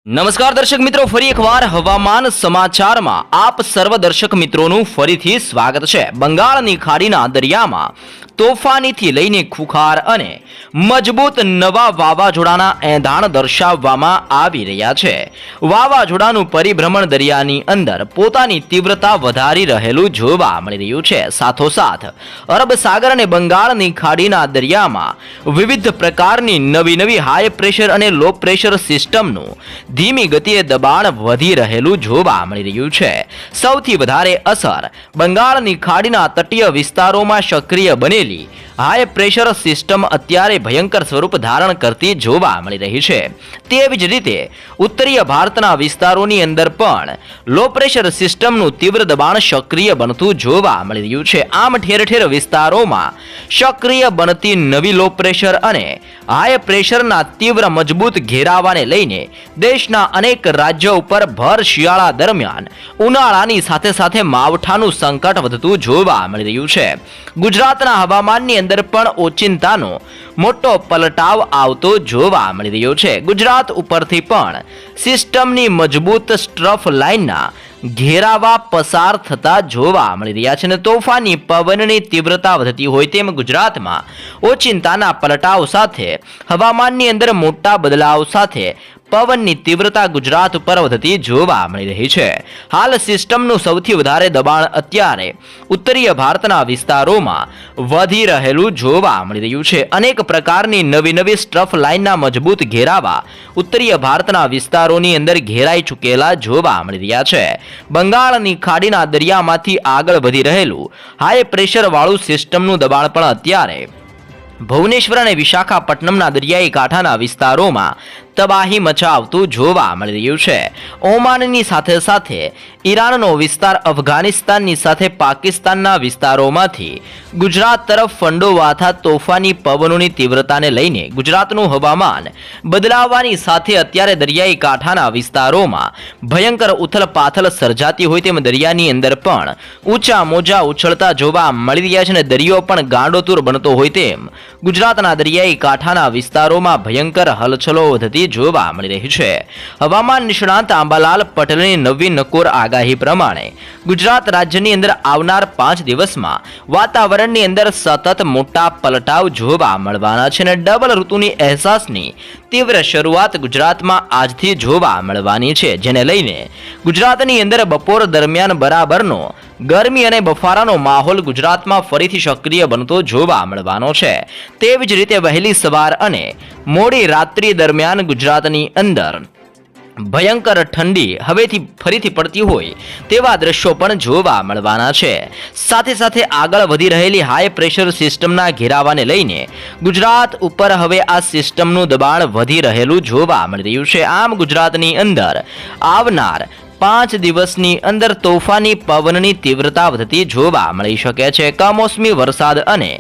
નમસ્કાર દર્શક મિત્રો, ફરી એકવાર હવામાન સમાચારમાં આપ સર્વ દર્શક મિત્રોનું ફરીથી સ્વાગત છે। બંગાળની ખાડીના દરિયામાં તોફાનીથી લઈને ખુખાર અને મજબૂત નવા વાવાઝોડાના એંધાણ દર્શાવવામાં આવી રહ્યા છે। વાવાઝોડાનું પરિભ્રમણ દરિયાની અંદર પોતાની તીવ્રતા વધારી રહેલું જોવા મળી રહ્યું છે। સાથોસાથ અરબ સાગર અને બંગાળની ખાડીના દરિયામાં વિવિધ પ્રકારની નવી હાઈ પ્રેશર અને લો પ્રેશર સિસ્ટમનું ધીમી ગતિએ દબાણ વધી રહેલું જોવા મળી રહ્યું છે। સૌથી વધારે અસર બંગાળની ખાડીના તટીય વિસ્તારોમાં સક્રિય બનેલી હાઈ પ્રેશર સિસ્ટમ અત્યારે ભયંકર સ્વરૂપ ધારણ કરતી જોવા મળી રહી છે। તેવી જ રીતે ઉત્તરીય ભારતના વિસ્તારોની અંદર પણ લો પ્રેશર સિસ્ટમનું તીવ્ર દબાણ સક્રિય બનતું જોવા મળી રહ્યું છે। આમ ઠેર ઠેર વિસ્તારોમાં સક્રિય બનતી નવી લો પ્રેશર અને હાઈ પ્રેશરના તીવ્ર મજબૂત ઘેરાવાને લઈને દેશના અનેક રાજ્યો ઉપર ભર શિયાળા દરમિયાન ઉનાળાની સાથે માવઠાનું સંકટ વધતું જોવા મળી રહ્યું છે। ગુજરાતના હવામાનની અંદર પણ ઓચિંતાનો મોટો પલટાવ આવતો જોવા મળી રહ્યો છે। ગુજરાત ઉપરથી પણ સિસ્ટમની મજબૂત સ્ટ્રફ લાઇનના ઘેરાવા પસાર થતા જોવા મળી રહ્યા છે અને તોફાની પવનની તીવ્રતા વધતી હોય તેમ ગુજરાતમાં ઓચિંતાના પલટાવ સાથે હવામાનની અંદર મોટા બદલાવ સાથે પવનની તીવ્રતા ગુજરાત ઉપર વધતી જોવા મળી રહી છે। હાલ સિસ્ટમનું સૌથી વધારે દબાણ અત્યારે ઉત્તરીય ભારતના વિસ્તારોમાં વધી રહેલું જોવા મળી રહ્યું છે। અનેક પ્રકારની નવી સ્ટ્રફ લાઇનના મજબૂત ઘેરાવા ઉત્તરીય ભારતના વિસ્તારોની અંદર ઘેરાઈ ચૂકેલા જોવા મળી રહ્યા છે। બંગાળની ખાડીના દરિયામાંથી આગળ વધી રહેલું હાઈ પ્રેશર વાળું સિસ્ટમનું દબાણ પણ અત્યારે ભુવનેશ્વર અને વિશાખાપટ્ટનમના દરિયાઈ કાંઠાના વિસ્તારોમાં તબાહી મચાવતું જોવા મળી રહ્યું છે। ઓમાનની સાથે ઈરાનનો વિસ્તાર, અફઘાનિસ્તાનની સાથે પાકિસ્તાનના વિસ્તારોમાંથી ગુજરાત તરફ ફંડોવાતા તોફાની પવનોની તીવ્રતાને લઈને ગુજરાતનું હવામાન બદલાવવાની સાથે અત્યારે દરિયાઈ કાંઠાના વિસ્તારોમાં ભયંકર ઉથલપાથલ સર્જાતી હોય તેમ દરિયાની અંદર પણ ઊંચા મોજા ઉછળતા જોવા મળી રહ્યા છે અને દરિયો પણ ગાંડોતુર બનતો હોય તેમ ગુજરાતના દરિયાઈ કાંઠાના વિસ્તારોમાં ભયંકર હલચલો વધતી જોવા મળી રહી છે। હવામાન નિષ્ણાંત આંબાલાલ પટેલની નવી નકોર આગાહી પ્રમાણે ગુજરાત રાજ્યની અંદર આવનાર 5 દિવસમાં વાતાવરણની અંદર સતત મોટા પલટાવ જોવા મળવાના છે અને ડબલ ઋતુની અહેસાસની તીવ્ર શરૂઆત ગુજરાતમાં આજથી જોવા મળવાની છે, જેને લઈને ગુજરાતની અંદર બપોર દરમિયાન બરાબરનો ગરમી અને બફારાનો માહોલ ગુજરાતમાં ફરીથી સક્રિય બનતો જોવા મળવાનો છે। તેવી જ રીતે વહેલી સવાર અને મોડી રાત્રિ દરમિયાન ગુજરાતની અંદર ભયંકર ઠંડી હવેથી ફરીથી પડતી હોય તેવા દ્રશ્યો પણ જોવા મળવાના છે। સાથે આગળ વધી રહેલી હાઈ પ્રેશર સિસ્ટમના ઘેરાવાને લઈને ગુજરાત ઉપર હવે આ સિસ્ટમનું દબાણ વધી રહેલું જોવા મળી રહ્યું છે। આમ ગુજરાતની અંદર આવનાર 5 દિવસની અંદર તોફાની પવનની તીવ્રતા વધતી જોવા મળી શકે છે। કમોસમી વરસાદ અને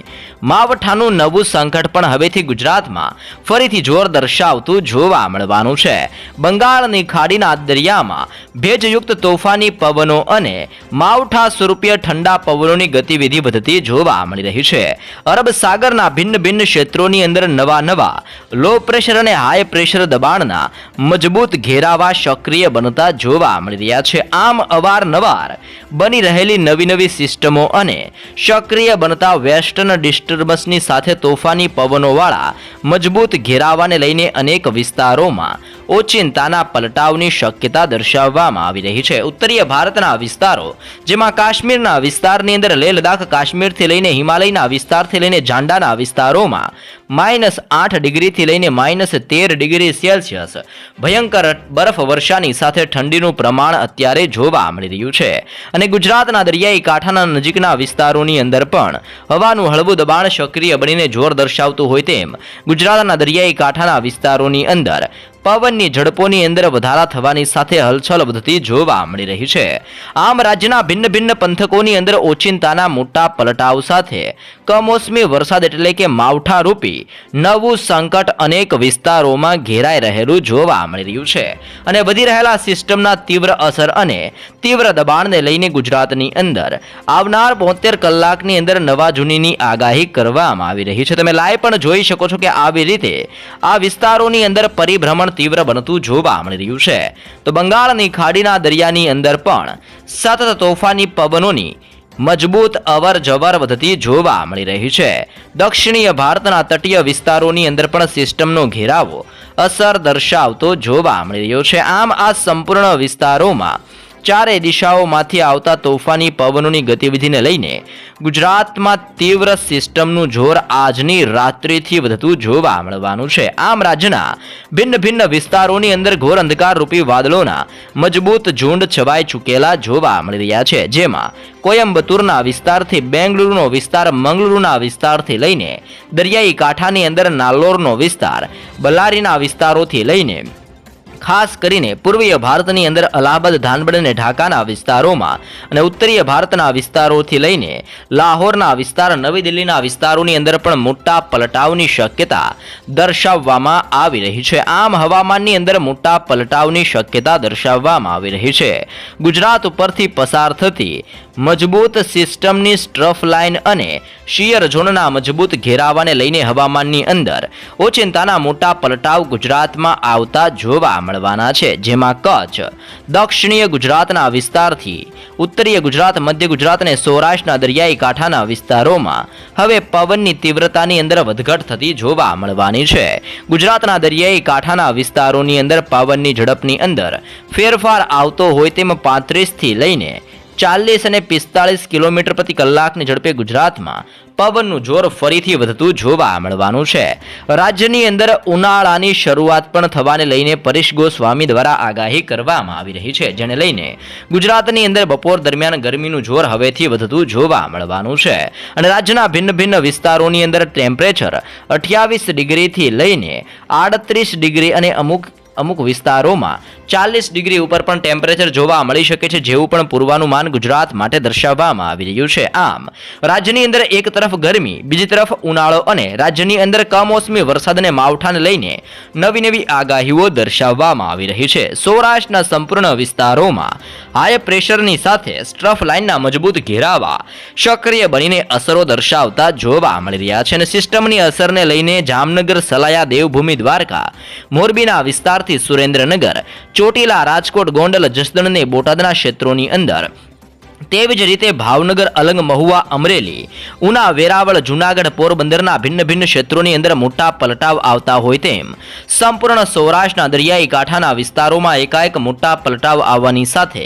માવઠાનું નવું સંકટ પણ હવેથી ગુજરાતમાં ફરીથી જોર દર્શાવતું જોવા મળવાનું છે। બંગાળની ખાડીના દરિયામાં ભેજયુક્ત તોફાની પવનો અને માવઠા સ્વરૂપીય ઠંડા પવનોની ગતિવિધિ વધતી જોવા મળી રહી છે। અરબ સાગરના ભિન્ન ક્ષેત્રોની અંદર નવા લો પ્રેશર અને હાઈ પ્રેશર દબાણના મજબૂત ઘેરાવા સક્રિય બનતા જોવા મળી રહ્યા છે। આમ અવારનવાર બની રહેલી નવી સિસ્ટમો અને સક્રિય બનતા વેસ્ટર્ન ડિસ્ટર્બન્સની સાથે તોફાની પવનોવાળા મજબૂત ઘેરાવાને લઈને અનેક વિસ્તારોમાં ઓચિંતાના પલટાવની શક્યતા દર્શાવવામાં આવી રહી છે। ઉત્તરીય ભારતના વિસ્તારો જેમાં કાશ્મીરના વિસ્તારની અંદર લેહ લદ્દાખ, કાશ્મીરથી લઈને હિમાલયના વિસ્તારથી લઈને ઝાંડાના વિસ્તારોમાં -8 ડિગ્રીથી લઈને -13 ડિગ્રી સેલ્સિયસ ભયંકર બરફ વર્ષાની સાથે ઠંડીનું પ્રમાણ અત્યારે જોવા મળી રહ્યું છે। અને ગુજરાતના દરિયાઈ કાંઠાના નજીકના વિસ્તારોની અંદર પણ હવાનું હળવું દબાણ સક્રિય બનીને જોર દર્શાવતું હોય તેમ ગુજરાતના દરિયાઈ કાંઠાના વિસ્તારોની અંદર પવનની ઝડપોની અંદર વધારા થવાની સાથે હલચલ વધતી જોવા મળી રહી છે। આમ રાજ્યના ભિન્ન પંથકોની અંદર ઓચિંતાના મોટા પલટાવ સાથે કમોસમી વરસાદ એટલે કે માવઠારૂપી નવું સંકટ અનેક વિસ્તારોમાં ઘેરાઈ રહેલું જોવા મળી રહ્યું છે। અને વધી રહેલા સિસ્ટમના તીવ્ર અસર અને તીવ્ર દબાણને લઈને ગુજરાતની અંદર આવનાર 72 કલાકની અંદર નવા જૂનીની આગાહી કરવામાં આવી રહી છે। તમે લાઈવ પણ જોઈ શકો છો કે આવી રીતે આ વિસ્તારોની અંદર પરિભ્રમણ તીવ્ર બનતું જોવા મળી રહ્યું છે. તો બંગાળની ખાડીના દરિયાની અંદર પણ સતત તોફાની પવનોની મજબૂત અવર જવર વધતી જોવા મળી રહી છે. દક્ષિણીય ભારતના તટીય વિસ્તારોની અંદર પણ સિસ્ટમનો ઘેરાવો અસર દર્શાવતો જોવા મળી રહ્યો છે. આમ આ સંપૂર્ણ વિસ્તારોમાં ચારે દિશાઓમાંથી આવતા તોફાની પવનોની ગતિવિધિને લઈને ગુજરાતમાં તીવ્ર સિસ્ટમનું જોર આજની રાત્રિથી વધતું જોવા મળવાનું છે. આમ રાજ્યના ભિન્ન ભિન્ન વિસ્તારોની અંદર ઘોર અંધકાર રૂપી વાદળોના મજબૂત ઝુંડ છવાઈ ચૂકેલા જોવા મળી રહ્યા છે. જેમાં કોયમ્બતુરના વિસ્તારથી બેંગલુરુનો વિસ્તાર, મંગલુરુના વિસ્તારથી લઈને દરિયાઈ કાંઠાની અંદર નાલ્લોરનો વિસ્તાર, બલ્લારીના વિસ્તારોથી લઈને ખાસ કરીને પૂર્વીય ભારતની અંદર અલ્હાબાદ, ધાનબડ અને ઢાકાના વિસ્તારોમાં અને ઉત્તરીય ભારતના વિસ્તારોથી લઈને લાહોરના વિસ્તાર, નવી દિલ્હીના વિસ્તારોની અંદર પણ મોટા પલટાવની શક્યતા દર્શાવવામાં આવી રહી છે. આમ હવામાનની અંદર મોટા પલટાવની શક્યતા દર્શાવવામાં આવી રહી છે. ગુજરાત ઉપરથી પસાર થતી મજબૂત સિસ્ટમની સ્ટ્રફ લાઇન અને શિયર ઝોનના મજબૂત ઘેરાવાને લઈને હવામાનની અંદર ઓચિંતાના મોટા પલટાવ ગુજરાતમાં આવતા જોવા મળવાના છે. જેમાં કચ્છ, દક્ષિણીય ગુજરાતના વિસ્તારથી ઉત્તરીય ગુજરાત, મધ્ય ગુજરાત અને સૌરાષ્ટ્રના દરિયાઈ કાંઠાના વિસ્તારોમાં હવે પવનની તીવ્રતાની અંદર વધઘટ થતી જોવા મળવાની છે. ગુજરાતના દરિયાઈ કાંઠાના વિસ્તારોની અંદર પવનની ઝડપની અંદર ફેરફાર આવતો હોય તેમ 35 થી લઈને 40 અને 45 કિલોમીટર પ્રતિ કલાકની ઝડપે ગુજરાતમાં પવનનું જોર ફરીથી વધતું જોવા મળવાનું છે. રાજ્યની અંદર ઉનાળાની શરૂઆત પણ થવાને લઈને પરેશ ગોસ્વામી દ્વારા આગાહી કરવામાં આવી રહી છે. જેને લઈને ગુજરાતની અંદર બપોર દરમિયાન ગરમીનું જોર હવેથી વધતું જોવા મળવાનું છે. અને રાજ્યના ભિન્ન ભિન્ન વિસ્તારોની અંદર ટેમ્પરેચર 28 ડિગ્રીથી લઈને 38 ડિગ્રી અને અમુક વિસ્તારોમાં 40 ડિગ્રી ઉપર પણ ટેમ્પરેચર જોવા મળી શકે છે, જેવું પણ પૂર્વાનુમાન ગુજરાત માટે દર્શાવવામાં આવી રહ્યું છે. આમ રાજ્યની અંદર એક તરફ ગરમી, બીજી તરફ ઉનાળો અને રાજ્યની અંદર કમોસમી વરસાદ અને માવઠાને લઈને નવી નવી આગાહીઓ દર્શાવવામાં આવી રહી છે. સૌરાષ્ટ્રના સંપૂર્ણ વિસ્તારોમાં હાઈ પ્રેશરની સાથે સ્ટ્રફ લાઇનના મજબૂત ઘેરાવા સક્રિય બનીને અસરો દર્શાવતા જોવા મળી રહ્યા છે. અને સિસ્ટમની અસરને લઈને જામનગર, સલાયા, દેવભૂમિ, દ્વારકા, મોરબીના વિસ્તારથી સુરેન્દ્રનગર, ચોટીલા, રાજકોટ, ગોંડલ, જસદણ અને બોટાદના ક્ષેત્રોની અંદર, તેવી જ રીતે ભાવનગર, અલંગ, મહુવા, અમરેલી, ઉના, વેરાવળ, જૂનાગઢ, પોરબંદરના ભિન્ન ભિન્ન ક્ષેત્રોની અંદર મોટા પલટાવ આવતા હોય તેમ સંપૂર્ણ સૌરાષ્ટ્રના દરિયાઈ કાંઠાના વિસ્તારોમાં એકાએક મોટા પલટાવ આવવાની સાથે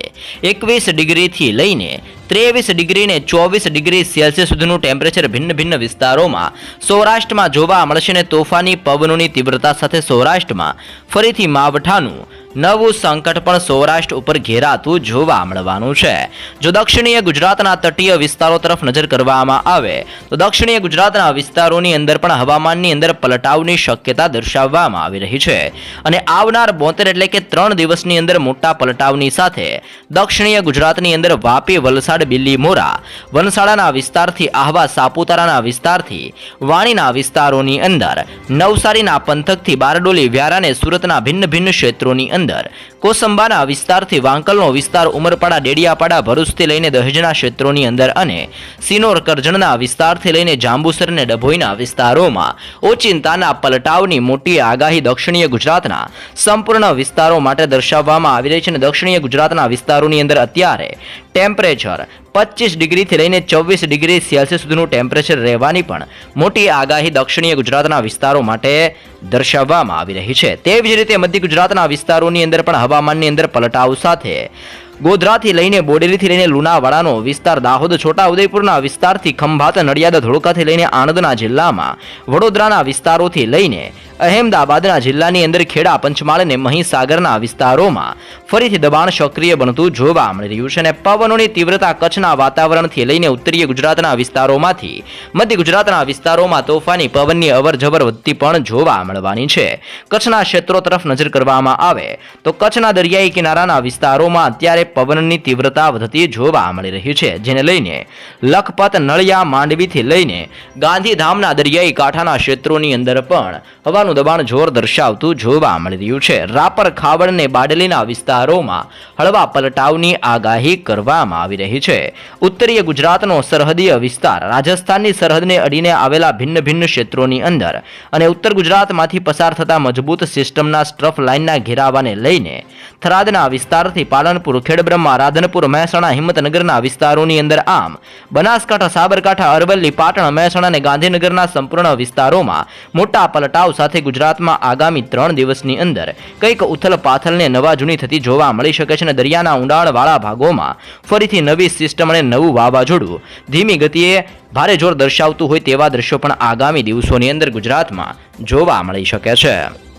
21 ડિગ્રીથી લઈને 23 ડિગ્રી ને 24 ડિગ્રી સેલ્સિયસ સુધીનું ટેમ્પરેચર ભિન્ન ભિન્ન વિસ્તારોમાં સૌરાષ્ટ્રમાં જોવા મળશે. અને તોફાની પવનોની તીવ્રતા સાથે સૌરાષ્ટ્રમાં ફરીથી માવઠાનું નવું સંકટ પણ સૌરાષ્ટ્ર ઉપર ઘેરાતું જોવા મળવાનું છે. જો દક્ષિણીય ગુજરાતના તટીય વિસ્તારો તરફ નજર કરવામાં આવે તો દક્ષિણીય ગુજરાતના વિસ્તારોની અંદર પણ હવામાનની અંદર પલટાવની શક્યતા દર્શાવવામાં આવી રહી છે. અને આવનાર 72 એટલે કે 3 દિવસની અંદર મોટા પલટાવની સાથે દક્ષિણીય ગુજરાતની અંદર વાપી, વલસાડ, બિલીમોરા, વનસાડાના વિસ્તારથી આહવા, સાપુતારાના વિસ્તારથી વાણીના વિસ્તારોની અંદર, નવસારીના પંથકથી બારડોલી, વ્યારા અને સુરતના ભિન્ન ભિન્ન ક્ષેત્રોની અંદર, કોસંબાના વિસ્તારથી વાંકલનો વિસ્તાર, ઉમરપાડા, ડેડિયાપાડા, ભરૂચથી લઈને દહેજના ક્ષેત્રોની અંદર અને સિનોર, કરજણના વિસ્તારથી લઈને જાંબુસર અને ડભોઈના વિસ્તારોમાં ઓચિંતાના પલટાવની મોટી આગાહી દક્ષિણીય ગુજરાતના સંપૂર્ણ વિસ્તારો માટે દર્શાવવામાં આવી રહી છે. અને દક્ષિણીય ગુજરાતના વિસ્તારોની અંદર અત્યારે ટેમ્પરેચર 25 ડિગ્રીથી લઈને 24 ડિગ્રી સેલ્સિયસ સુધીનું ટેમ્પરેચર રહેવાની પણ મોટી આગાહી દક્ષિણીય ગુજરાતના વિસ્તારો માટે દર્શાવવામાં આવી રહી છે. તેવી જ રીતે મધ્ય ગુજરાતના વિસ્તારોની અંદર પણ હવામાનની અંદર પલટાવ સાથે ગોધરાથી લઈને બોડેલીથી લઈને લુણાવાડાનો વિસ્તાર, દાહોદ, છોટા ઉદેપુરના વિસ્તારથી ખંભાત, નડિયાદ, ધોળકાથી લઈને આણંદના જિલ્લામાં, વડોદરાના વિસ્તારોથી લઈને અહેમદાબાદના જિલ્લાની અંદર ખેડા, પંચમહાલ અને મહીસાગરના વિસ્તારોમાં ફરીથી દબાણ સક્રિય બનતું જોવા મળી રહ્યું છે. અને પવનોની તીવ્રતા કચ્છના વાતાવરણથી લઈને ઉત્તરીય ગુજરાતના વિસ્તારોમાંથી મધ્ય ગુજરાતના વિસ્તારોમાં તોફાની પવનની અવરજવર વધતી પણ જોવા મળવાની છે. કચ્છના ક્ષેત્રો તરફ નજર કરવામાં આવે તો કચ્છના દરિયાઈ કિનારાના વિસ્તારોમાં અત્યારે પવનની તીવ્રતા વધતી જોવા મળી રહી છે. જેને લઈને લખપત, નળિયા, માંડવીથી લઈને ગાંધીધામના દરિયાઈ કાંઠાના ક્ષેત્રોની અંદર પણ હવાનો હવાનું દબાણ જોર દર્શાવતું જોવા મળી રહ્યું છે. રાપર, ખાવડ અને બારડોલીના વિસ્તારોમાં હળવા પલટાવની આગાહી કરવામાં આવી રહી છે. ઉત્તરીય ગુજરાતનો સરહદીય વિસ્તાર, રાજસ્થાનની સરહદને અડીને આવેલા ભિન્ન ભિન્ન ક્ષેત્રોની અંદર અને ઉત્તર ગુજરાતમાંથી પસાર થતા મજબૂત સિસ્ટમના સ્ટ્રફ લાઇનના ઘેરાવાને લઈને થરાદના વિસ્તારથી પાલનપુર, ખેડબ્રહ્મા, રાધનપુર, મહેસાણા, હિંમતનગરના વિસ્તારોની અંદર, આમ બનાસકાંઠા, સાબરકાંઠા, અરવલ્લી, પાટણ, મહેસાણા અને ગાંધીનગરના સંપૂર્ણ વિસ્તારોમાં મોટા પલટાવ સાથે ગુજરાતમાં આગામી 3 દિવસની અંદર કંઈક ઉથલ પાથલને નવા જૂની થતી જોવા મળી શકે છે અને દરિયાના ઊંડાણવાળા ભાગોમાં ફરીથી નવી સિસ્ટમ અને નવું વાવાઝોડું ધીમી ગતિએ ભારે જોર દર્શાવતું હોય તેવા દ્રશ્યો પણ આગામી દિવસોની અંદર ગુજરાતમાં જોવા મળી શકે છે.